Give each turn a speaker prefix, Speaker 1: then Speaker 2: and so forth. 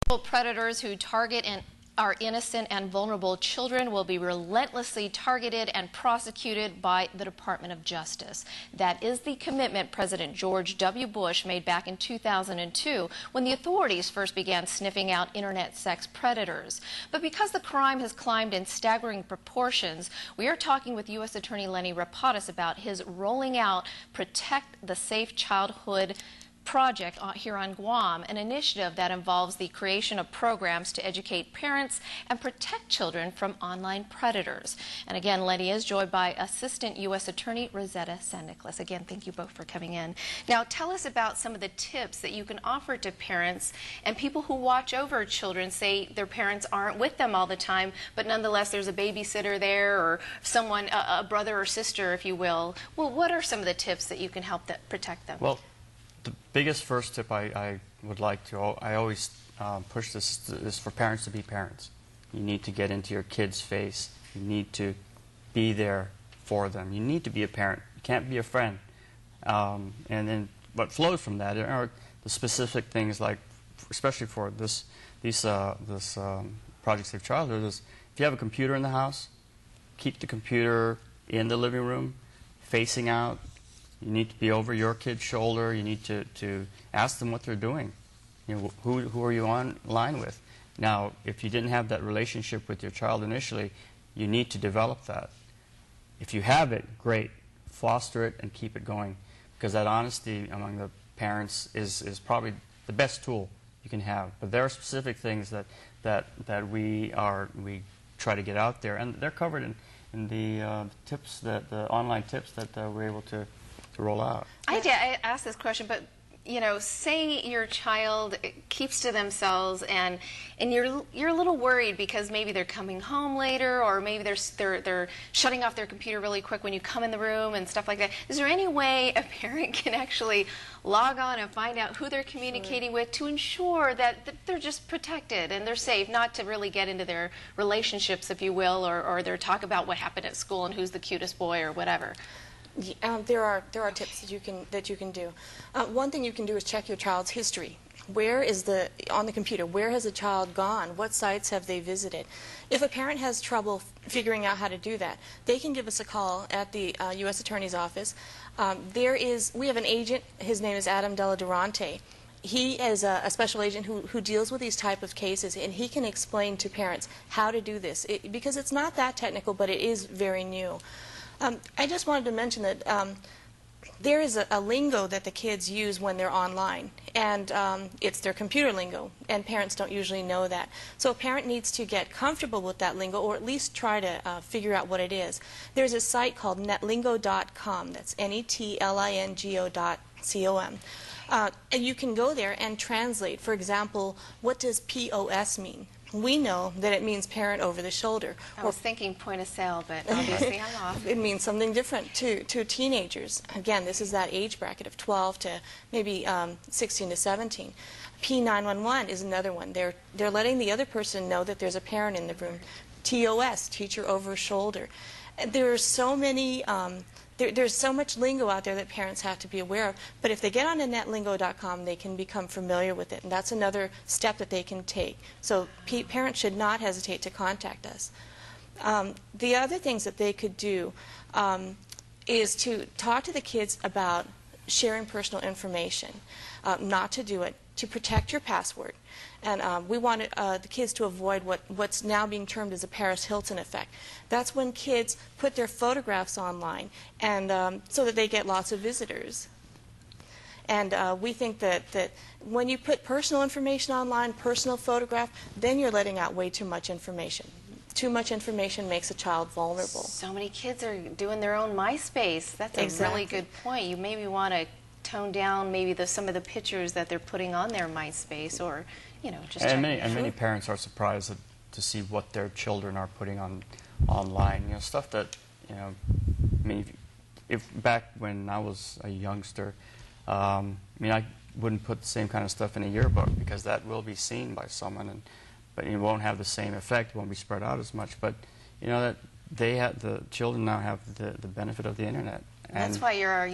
Speaker 1: Predators who target and our innocent and vulnerable children will be relentlessly targeted and prosecuted by the Department of Justice. That is the commitment President George W. Bush made back in 2002 when the authorities first began sniffing out internet sex predators. But because the crime has climbed in staggering proportions, we are talking with U.S. Attorney Lenny Rapadas about his rolling out Protect the Safe Childhood project here on Guam, an initiative that involves the creation of programs to educate parents and protect children from online predators. And again, Lenny is joined by Assistant U.S. Attorney Rosetta San Nicolas. Again, thank you both for coming in. Now, tell us about some of the tips that you can offer to parents and people who watch over children, say their parents aren't with them all the time, but nonetheless there's a babysitter there or someone, a brother or sister, if you will. Well, what are some of the tips that you can help protect them?
Speaker 2: Well, the biggest first tip I would like to, I always push this is for parents to be parents. You need to get into your kid's face. You need to be there for them. You need to be a parent. You can't be a friend. And then what flows from that are the specific things, like, especially for these Project Safe Childhood, is if you have a computer in the house, keep the computer in the living room, facing out. You need to be over your kid's shoulder. You need to ask them what they're doing. You know, who are you online with? Now, if you didn't have that relationship with your child initially, you need to develop that. If you have it, great. Foster it and keep it going, because that honesty among the parents is probably the best tool you can have. But there are specific things that we try to get out there, and they're covered in the tips, the online tips that we're able to roll out.
Speaker 1: I asked this question, but you know, say your child keeps to themselves, and you're a little worried because maybe they're coming home later, or maybe they're shutting off their computer really quick when you come in the room and stuff like that. Is there any way a parent can actually log on and find out who they're communicating with to ensure that they're just protected and they're safe, not to really get into their relationships, if you will, or their talk about what happened at school and who's the cutest boy or whatever?
Speaker 3: There are tips that you can do. One thing you can do is check your child's history. Where is on the computer, where has a child gone? What sites have they visited? If a parent has trouble figuring out how to do that, they can give us a call at the U.S. Attorney's Office. We have an agent. His name is Adam Della Durante. He is a special agent who deals with these type of cases, and he can explain to parents how to do this, because it's not that technical, but it is very new. I just wanted to mention that there is a lingo that the kids use when they're online, and it's their computer lingo, and parents don't usually know that. So a parent needs to get comfortable with that lingo, or at least try to figure out what it is. There's a site called netlingo.com. That's netlingo.com. And you can go there and translate. For example, what does POS mean? We know that it means parent over the shoulder.
Speaker 1: I was thinking point of sale, but obviously I'm off.
Speaker 3: It means something different to teenagers. Again, this is that age bracket of 12 to maybe 16 to 17. P911 is another one. They're letting the other person know that there's a parent in the room. TOS, teacher over shoulder. There are so many. There's so much lingo out there that parents have to be aware of, but if they get on to netlingo.com, they can become familiar with it, and that's another step that they can take. So parents should not hesitate to contact us. The other things that they could do is to talk to the kids about sharing personal information, not to do it, to protect your password. And we want the kids to avoid what's now being termed as a Paris Hilton effect. That's when kids put their photographs online, and so that they get lots of visitors. And we think that when you put personal information online, personal photograph, then you're letting out way too much information. Too much information makes a child vulnerable.
Speaker 1: So many kids are doing their own MySpace. That's a really good point. You maybe want to tone down maybe some of the pictures that they're putting on their MySpace, or just.
Speaker 2: And many parents are surprised to see what their children are putting online. Stuff that I mean, if back when I was a youngster, I wouldn't put the same kind of stuff in a yearbook, because that will be seen by someone, but it won't have the same effect. It won't be spread out as much. But that the children now have the benefit of the internet.
Speaker 1: That's why you're our